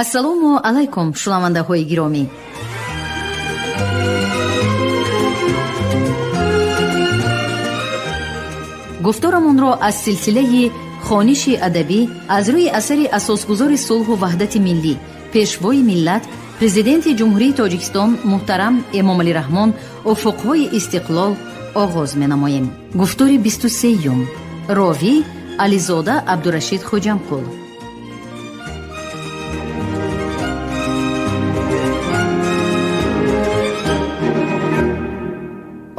ассалому алайкум шунавандаҳои гиромӣ. гуфторамонро аз силсилаи хониши адабӣ аз рӯи асари асосгузори сулҳу ваҳдати миллӣ, пешвои миллат, президенти ҷумҳурии тоҷикистон муҳтарам эмомалӣ раҳмон уфуқҳои истиқлол оғоз менамоем. гуфтори 23. ровӣ ализода абдурашид хуҷамқул.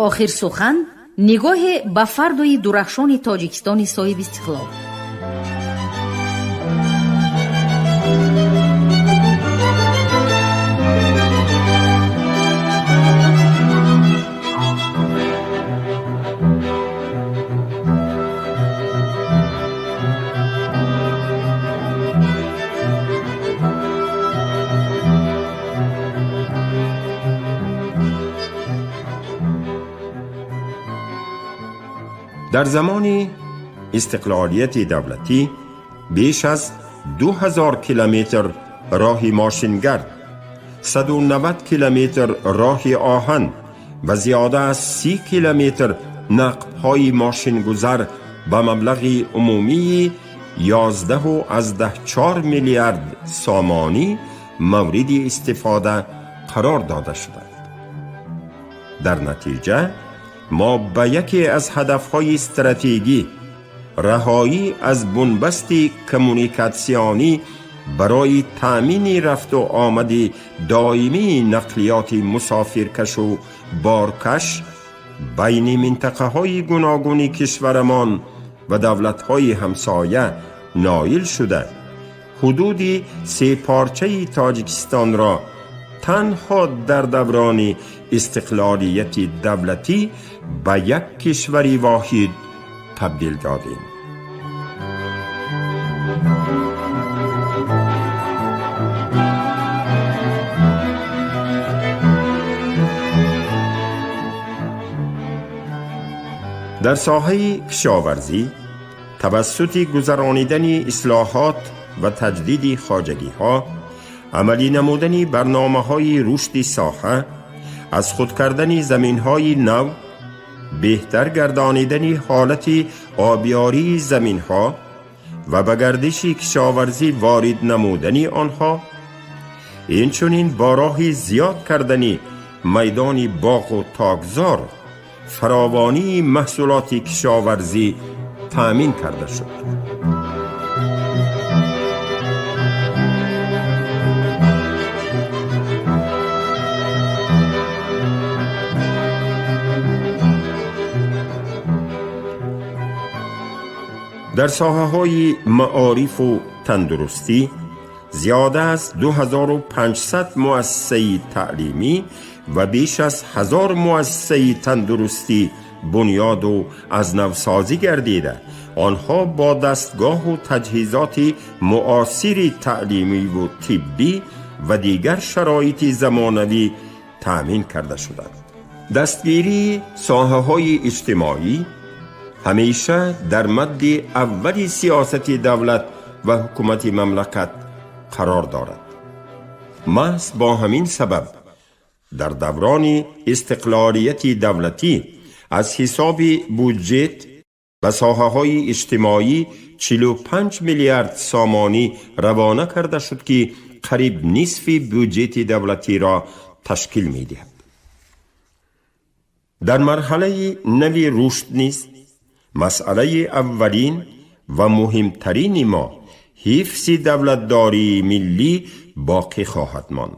охир сухан нигоҳе ба фардои дурахшони тоҷикистони соҳиби истиқлол. در زمان استقلالیت دولتی بیش از 2000 کیلومتر راه ماشینگرد، 190 کیلومتر راه آهن و زیاده از 30 کیلومتر نقب‌های ماشینگذر به مبلغ عمومی 11.4 میلیارد سامانی مورد استفاده قرار داده شده. در نتیجه ما به یکی از هدفهای استراتژی رهایی از بنبست کمونیکاسیونی برای تأمین رفت و آمد دائمی نقلیات مسافرکش و بارکش بین منطقه های گوناگون کشورمان و دولت های همسایه نائل شده، حدود 3 پارچه تاجیکستان را تنها در دوران استقلالیت دولتی به یک کشوری واحد تبدیل دادیم. در ساحه کشاورزی توسط گذرانیدن اصلاحات و تجدید خواجگی ها، عملی نمودن برنامه‌های رشد ساحه، از خود کردن زمین‌های نو، بهتر گردانیدن حالت آبیاری زمین‌ها و به گردش کشاورزی وارد نمودن آنها، اینچنین با راه زیاد کردن میدان باغ و تاکزار فراوانی محصولات کشاورزی تأمین کرده شد. در ساحه‌های معارف و تندرستی زیاده از 2500 مؤسسه تعلیمی و بیش از 1000 مؤسسه تندرستی بنیاد و از نوسازی گردیده، آنها با دستگاه و تجهیزات معاصر تعلیمی و طبی و دیگر شرایط زمانوی تأمین کرده شدند. دستگیری ساحه‌های اجتماعی همیشه در مد اول سیاست دولت و حکومت مملکت قرار دارد. محض با همین سبب در دوران استقلالیت دولتی از حساب بودجت و ساحه‌های اجتماعی 45 میلیارد سامانی روانه کرده شد که قریب نصف بودجت دولتی را تشکیل می‌دهد. در مرحله نوی رشد نیز مسئله اولین و مهمترین ما حفظ دولتداری ملی باقی خواهد ماند.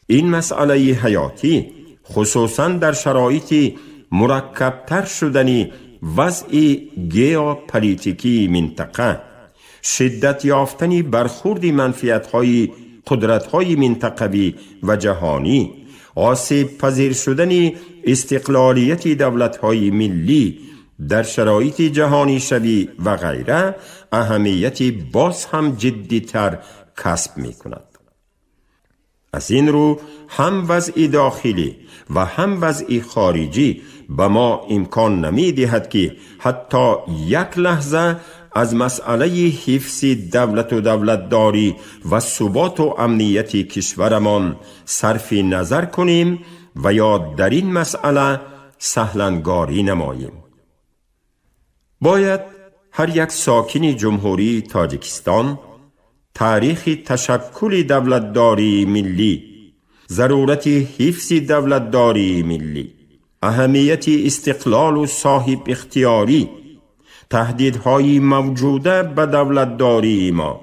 این مسئله حیاتی خصوصاً در شرایط مرکب‌تر شدن وضع ژئوپلیتیکی منطقه، شدت یافتن برخورد منفعت‌های قدرت‌های منطقوی و جهانی، آسیب پذیر شدن استقلالیت دولت‌های ملی در شرایط جهانی شوی و غیره اهمیت باز هم جدی‌تر کسب می‌کند. از این رو هم وضع داخلی و هم وضع خارجی به ما امکان نمی‌دهد که حتی یک لحظه از مسئله حفظ دولت و دولتداری و ثبات و امنیت کشورمان صرف نظر کنیم و یا در این مسئله سهلنگاری نماییم. باید هر یک ساکن جمهوری تاجیکستان تاریخ تشکل دولتداری ملی، ضرورت حفظ دولتداری ملی، اهمیت استقلال و صاحب اختیاری، تهدیدهای موجوده به دولتداری ما،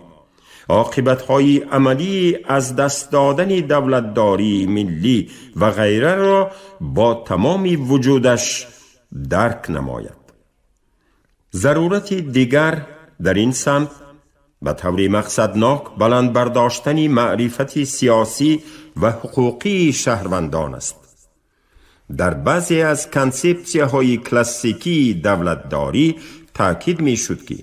عاقبتهای عملی از دست دادن دولتداری ملی و غیره را با تمام وجودش درک نماید. ضرورت دیگر در این سمت به طور مقصدناک بلند برداشتن معرفت سیاسی و حقوقی شهروندان است. در بعضی از کنسپسی‌های کلاسیکی دولتداری تاکید می شد که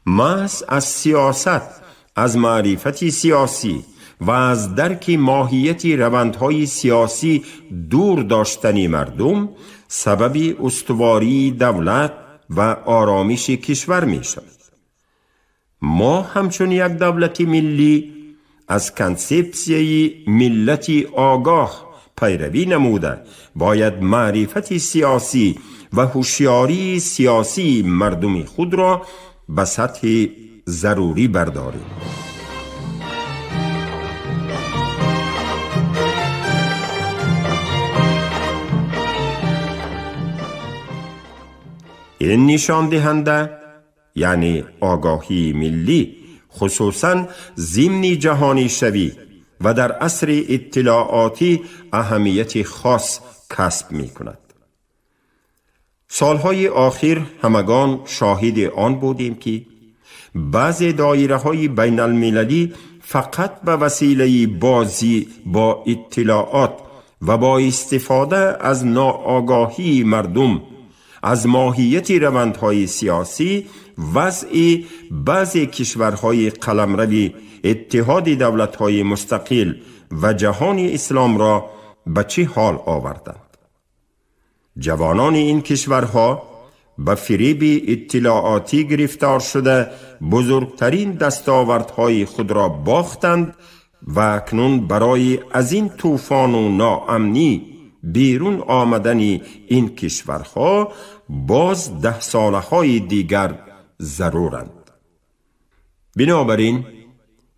محض از سیاست، از معرفت سیاسی و از درک ماهیت روندهای سیاسی دور داشتن مردم سبب استواری دولت و آرامش کشور می شود. ما همچون یک دولت ملی از کنسپسیه ملتی آگاه پیروی نموده باید معرفت سیاسی و هوشیاری سیاسی مردم خود را به سطح ضروری برداریم. این نشان دهنده یعنی آگاهی ملی خصوصاً ضمن جهانی شوی و در عصر اطلاعاتی اهمیت خاص کسب می کند. سالهای آخر همگان شاهد آن بودیم که بعضی دایره های بین المللی فقط به وسیله بازی با اطلاعات و با استفاده از ناآگاهی مردم از ماهیت روندهای سیاسی وضع بعضی کشورهای قلمرو اتحاد دولتهای مستقل و جهان اسلام را به چه حال آوردند. جوانان این کشورها به فریب اطلاعاتی گرفتار شده بزرگترین دستاوردهای خود را باختند و اکنون برای از این طوفان و ناامنی بیرون آمدن این کشورها باز 10 سالهای دیگر ضرورند. بنابراین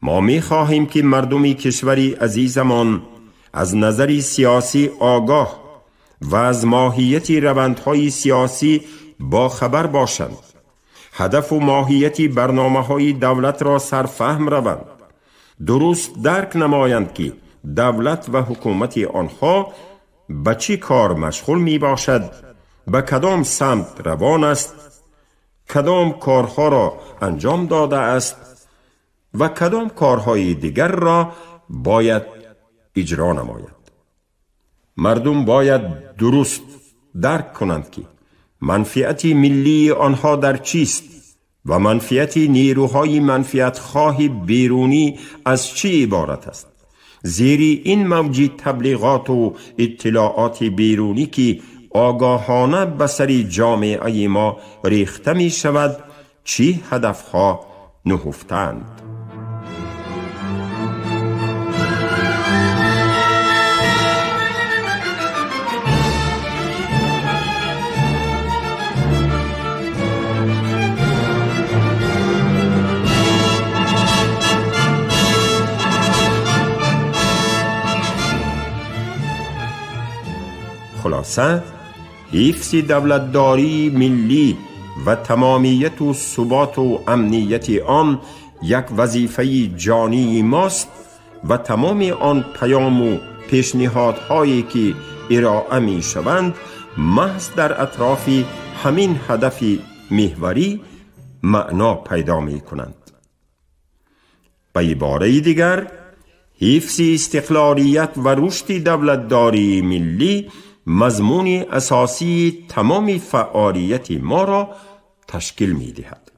ما می خواهیم که مردم کشوری عزیزمان از نظر سیاسی آگاه و از ماهیت روندهای سیاسی با خبر باشند، هدف و ماهیت برنامه‌های دولت را سرفهم روند، درست درک نمایند که دولت و حکومت آنها به چی کار مشغول می باشد، به کدام سمت روان است، کدام کارها را انجام داده است و کدام کارهای دیگر را باید اجرا نماید. مردم باید درست درک کنند که منفعت ملی آنها در چیست و منفعت نیروهای منفعت خواه بیرونی از چی عبارت است. زیری این موج تبلیغات و اطلاعات بیرونی که آگاهانه به سر جامعه ما ریخته می شود چی هدفها نهفتند. خلاصه حفظ دولتداری ملی و تمامیت و ثبات و امنیت آن یک وظیفه جانی ماست و تمام آن پیام و پیشنهادهایی که ارائه می شوند محض در اطراف همین هدف محوری معنا پیدا می کنند. به عباره دیگر حفظ استقلالیت و رشد دولتداری ملی مضمون اساسی تمام فعالیت ما را تشکیل می دهد.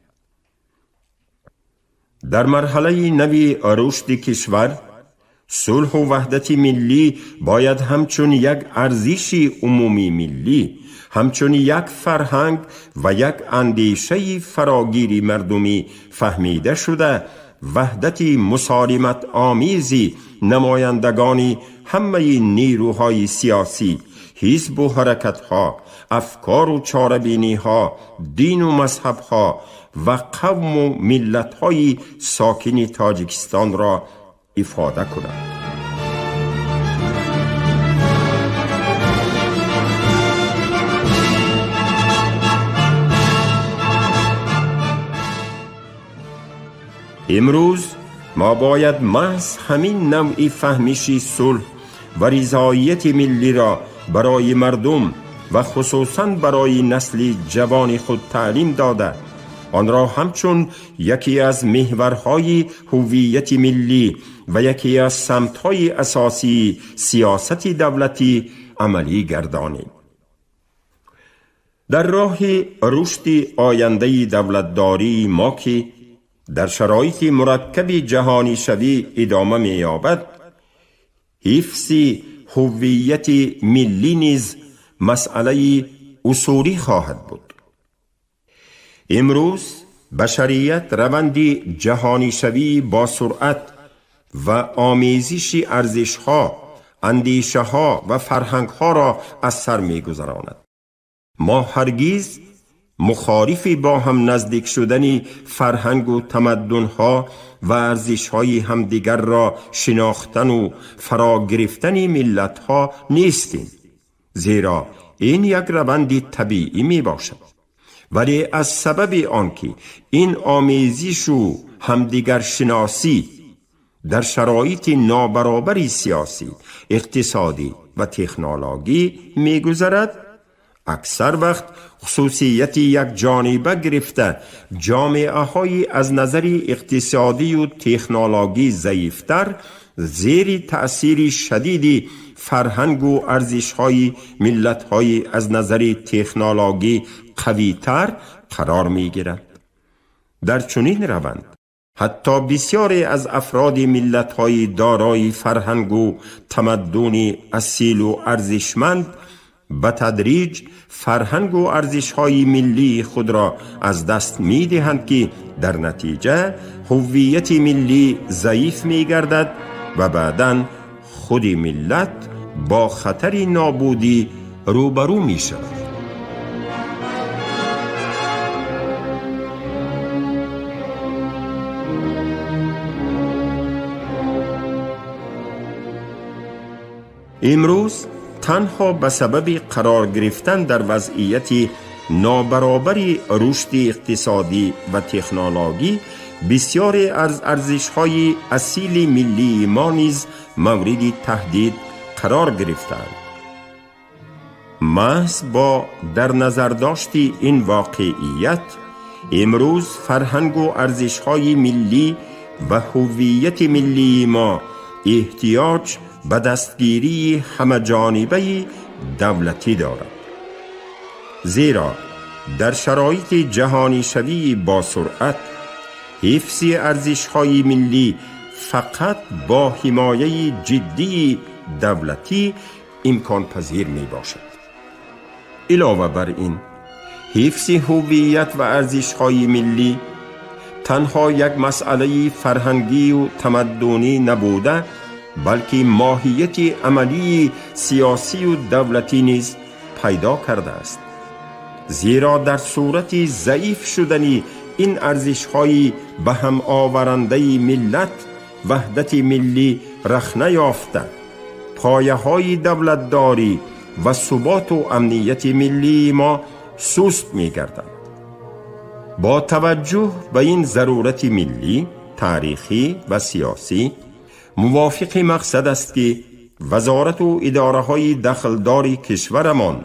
در مرحله نوی رشد کشور صلح و وحدت ملی باید همچون یک ارزش عمومی ملی، همچون یک فرهنگ و یک اندیشه فراگیر مردمی فهمیده شده وحدت مسالمت آمیزی نمایندگانی همه نیروهای سیاسی، حزب و حرکتها، افکار و چاره‌بینی‌ها، دین و مذهب‌ها و قوم و ملت‌های ساکن تاجیکستان را افاده کنند. امروز ما باید محض همین نوع فهمیشی صلح و رضایت ملی را برای مردم و خصوصاً برای نسل جوان خود تعلیم داده، آن را همچون یکی از محورهای هویت ملی و یکی از سمت‌های اساسی سیاست دولتی عملی گردانیم. در راه رشد آینده دولتداری ما که در شرایط مرکب جهانی شوی ادامه می‌یابد، حفظ هویت ملی نیز مسئله اصولی خواهد بود. امروز بشریت روند جهانی شوی با سرعت و آمیزش ارزش‌ها، اندیشه‌ها و فرهنگ‌ها را از سر می‌گذراند. ما هرگز مخالف با هم نزدیک شدن فرهنگ و تمدن‌ها و ارزش‌های همدیگر را شناختن و فرا گرفتن ملت‌ها نیستیم، زیرا این یک روند طبیعی می باشد. ولی از سبب آنکه این آمیزش و همدیگر شناسی در شرایط نابرابری سیاسی، اقتصادی و تکنولوژی می گذرد، اکثر وقت خصوصیت یک جانبه گرفته جامعه های از نظر اقتصادی و تکنولوژی ضعیفتر زیر تأثیر شدید فرهنگ و ارزش های ملت های از نظر تکنولوژی قویتر قرار می گیرد. در چنین روند حتی بسیاری از افراد ملت های دارای فرهنگ و تمدن اصیل و ارزشمند به تدریج فرهنگ و ارزش‌های ملی خود را از دست می‌دهند که در نتیجه هویت ملی ضعیف می‌گردد و بعداً خود ملت با خطر نابودی روبرو می‌شود. امروز تنها به سبب قرار گرفتن در وضعیت نابرابری رشد اقتصادی و تکنولوژی بسیاری از ارزش‌های اصیل ملی ما نیز مورد تهدید قرار گرفتند. محض با در نظر داشت این واقعیت، امروز فرهنگ و ارزش‌های ملی و هویت ملی ما احتیاج به دستگیری همه‌جانبه دولتی دارد، زیرا در شرایط جهانی شوی با سرعت حفظ ارزش‌های ملی فقط با حمایه جدی دولتی امکان پذیر می باشد. علاوه بر این، حفظ هویت و ارزش‌های ملی تنها یک مسئله فرهنگی و تمدنی نبوده، بلکه ماهیت عملی سیاسی و دولتی نیز پیدا کرده است، زیرا در صورت ضعیف شدن این ارزش‌های به هم آورنده ملت، وحدت ملی رخنه یافته، پایه‌های دولتداری و ثبات و امنیت ملی ما سست می‌گردند. با توجه به این ضرورت ملی، تاریخی و سیاسی، موافق مقصد است که وزارت و اداره‌های دخلدار کشورمان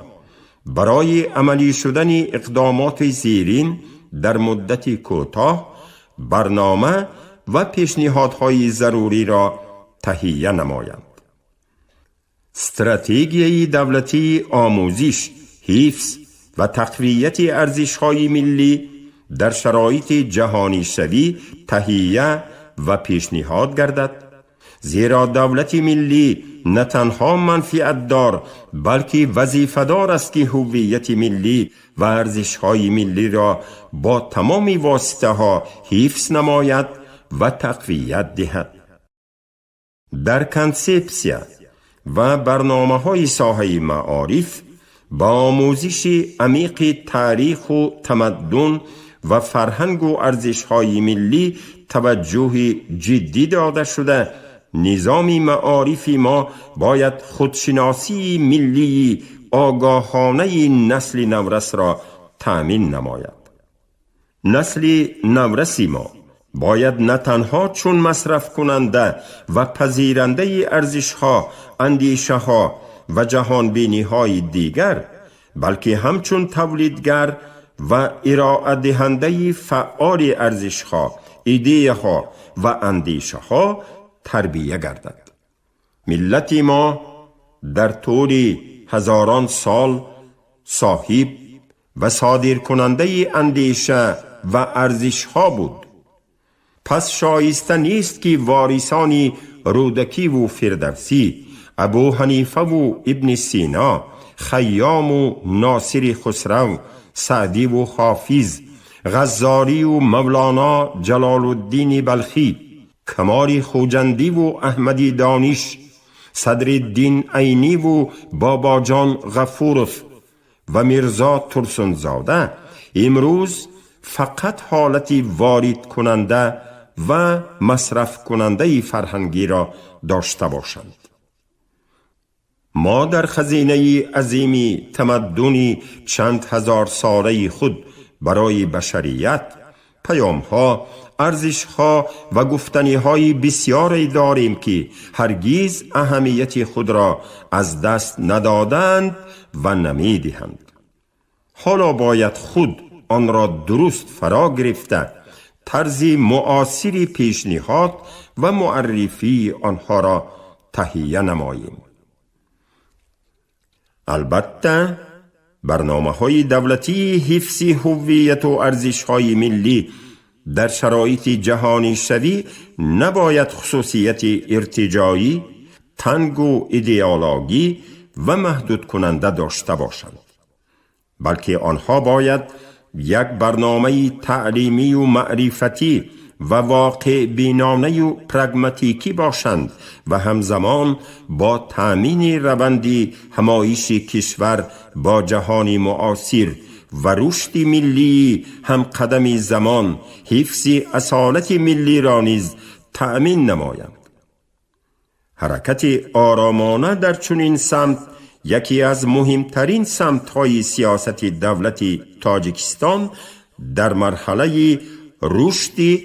برای عملی شدن اقدامات زیرین در مدت کوتاه برنامه و پیشنهادهای ضروری را تهیه نمایند. استراتژی دولتی آموزش، حفظ و تقویت ارزش‌های ملی در شرایط جهانی شوی تهیه و پیشنهاد گردد زیرا دولت ملی نه تنها منفعت دار بلکه وظیفه‌دار است که هویت ملی و ارزش‌های ملی را با تمام واسطه‌ها حفظ نماید و تقویت دهد. در کنسپسیا و برنامه‌های ساحه معارف با آموزش عمیق تاریخ و تمدن و فرهنگ و ارزش‌های ملی توجه جدی داده شده. نظام معارفی ما باید خودشناسی ملی آگاهانه نسل نورس را تأمین نماید. نسل نورسی ما باید نه تنها چون مصرف کننده و پذیرنده ارزش‌ها، اندیشه‌ها و جهانبینی‌های دیگر، بلکه همچون تولیدگر و ارائه دهنده فعال ارزش‌ها، ایده‌ها و اندیشه‌ها تربیه گردد. ملت ما در طول هزاران سال صاحب و صادر کننده اندیشه و ارزش‌ها بود. پس شایسته نیست که وارثان رودکی و فردوسی، ابو حنیفه و ابن سینا، خیام و ناصر خسرو، سعدی و حافظ، غزالی و مولانا جلال الدین بلخی، کمال خوجندی و احمدی دانش، صدرالدین عینی و باباجان غفورف و میرزا ترسنزاده امروز فقط حالت وارد کننده و مصرف کننده فرهنگی را داشته باشند. ما در خزینه عظیم تمدن چند هزار ساله خود برای بشریت پیام‌ها، ارزش‌ها و گفتنی‌های بسیاری داریم که هرگز اهمیت خود را از دست ندادند و نمی‌دهند. حالا باید خود آن را درست فرا گرفته طرز معاصر پیشنهاد و معرفی آنها را تهیه نماییم. البته برنامه‌های دولتی حفظ هویت و ارزش‌های ملی در شرایط جهانی شوی نباید خصوصیت ارتجاعی، تنگ و ایدئولوژی و محدود کننده داشته باشند، بلکه آنها باید یک برنامه تعلیمی و معرفتی و واقع بینانه و پرگماتیکی باشند و همزمان با تأمین روند همایش کشور با جهان معاصر و رشد ملی هم قدم زمان حفظ اصالت ملی را نیز تأمین نمایند. حرکت آرامانه در چنین سمت یکی از مهمترین سمت‌های سیاست دولت تاجیکستان در مرحله رشد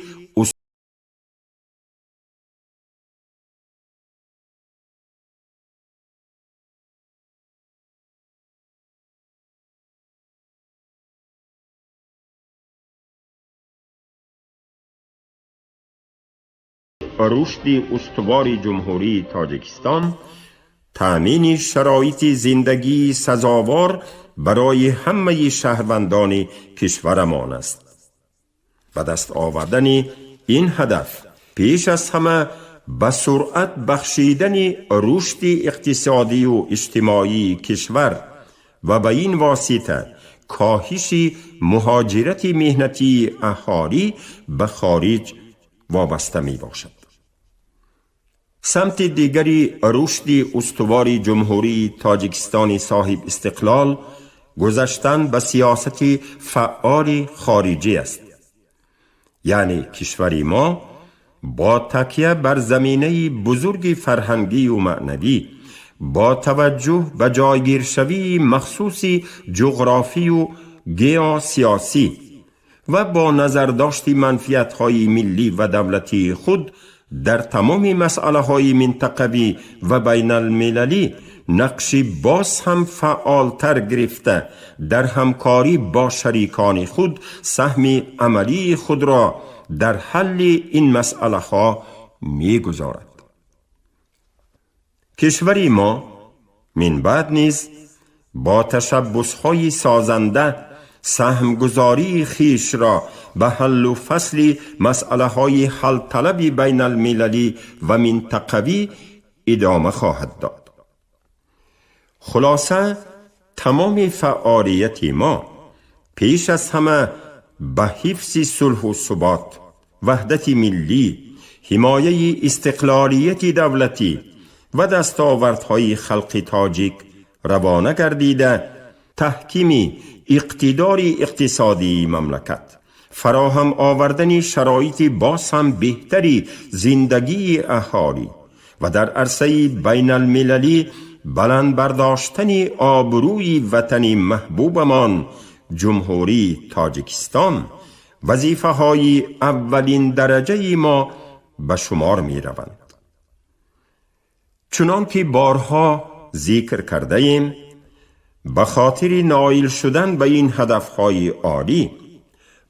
استوار جمهوری تاجیکستان تأمین شرایط زندگی سزاوار برای همه شهروندان کشورمان است. به دست آوردن این هدف پیش از همه به سرعت بخشیدن رشد اقتصادی و اجتماعی کشور و به این واسطه کاهش مهاجرت مهنتی اهالی به خارج وابسته می باشد. سمت دیگری رشد استوار جمهوری تاجیکستان صاحب استقلال گذشتن به سیاست فعال خارجی است. یعنی کشوری ما با تکیه بر زمینه بزرگ فرهنگی و معنوی با توجه به جایگیرشوی مخصوص جغرافی و گیاسیاسی و با نظر داشت منفعت‌های ملی و دولتی خود در تمام مسائل منطقوی و بین المللی نقشی باز هم فعالتر گرفته در همکاری با شریکان خود سهم عملی خود را در حل این مسئله ها می گذارد. کشوری ما من بعد نیز با تشبس‌های سازنده سهمگذاری خیش را به حل و فصل مسئله های حل طلبی بین المللی و منطقوی ادامه خواهد داد. خلاصه تمام فعالیت ما پیش از همه به حفظ صلح و ثبات، وحدت ملی، حمایه استقلالیت دولتی و دستاوردهای خلق تاجیک روانه گردیده، تحکیم اقتدار اقتصادی مملکت، فراهم آوردن شرایط باز هم بهتری زندگی اهالی و در عرصه بین المللی بلند برداشتن آبروی وطن محبوبمان جمهوری تاجیکستان وظیفه های اولین درجه ما به شمار می روند. چنان که بارها ذکر کرده ایم، به خاطر نائل شدن به این هدفهای عالی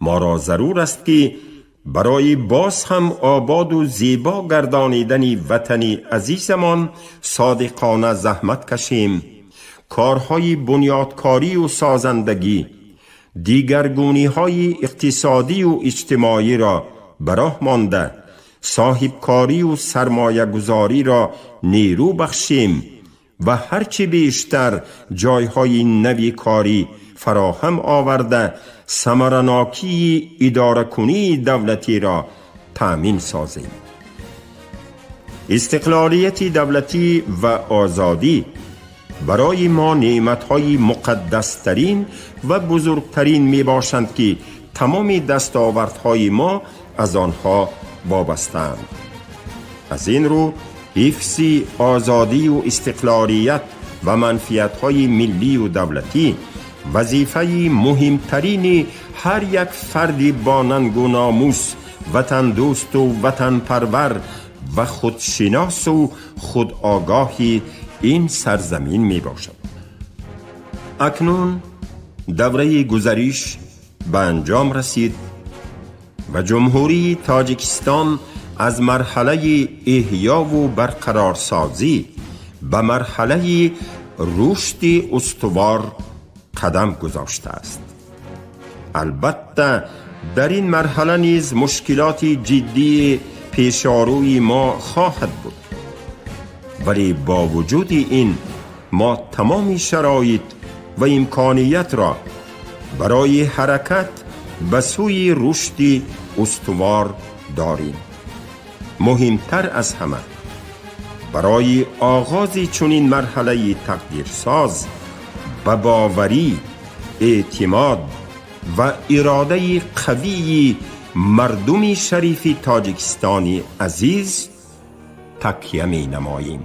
ما را ضرور است که برای باز هم آباد و زیبا گردانیدن وطن عزیزمان صادقانه زحمت کشیم، کارهای بنیادکاری و سازندگی، دیگرگونی‌های اقتصادی و اجتماعی را براه مانده، صاحبکاری و سرمایه گذاری را نیرو بخشیم و هرچی بیشتر جایهای نوی کاری فراهم آورده ثمرناکی اداره کنی دولتی را تأمین سازیم. استقلالیت دولتی و آزادی برای ما نعمت‌های مقدسترین و بزرگترین می باشند که تمام دستاوردهای ما از آنها وابسته‌اند. از این رو حفظ آزادی و استقلالیت و منفعت‌های ملی و دولتی وظیفه مهمترین هر یک فرد با ننگ و ناموس، وطن دوست و وطن پرور و خودشناس و خودآگاهی این سرزمین می باشد. اکنون دوره گذریش به انجام رسید و جمهوری تاجیکستان از مرحله احیا و برقرارسازی به مرحله رشد استوار قدم گذاشته است. البته در این مرحله نیز مشکلات جدی پیشاروی ما خواهد بود، ولی با وجود این ما تمام شرایط و امکانیت را برای حرکت به سوی رشد استوار داریم. مهمتر از همه برای آغاز چنین مرحله تقدیرساز به باوری، اعتماد و اراده قوی مردم شریف تاجیکستانی عزیز تکیه می نماییم.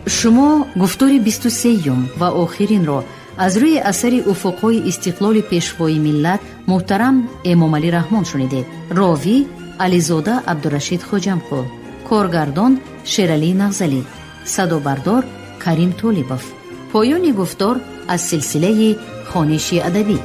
شما گفتار 23 و آخرین را از روی اثر افقهای استقلال پیشوای ملت محترم امامعلی رحمان شنیدید. راوی علیزاده عبدالرشید خوجمخو، کارگردان شیرعلی نغزلی، صدا بردار کریم طالبوف. پایان گفتار از سلسله خوانش ادبی.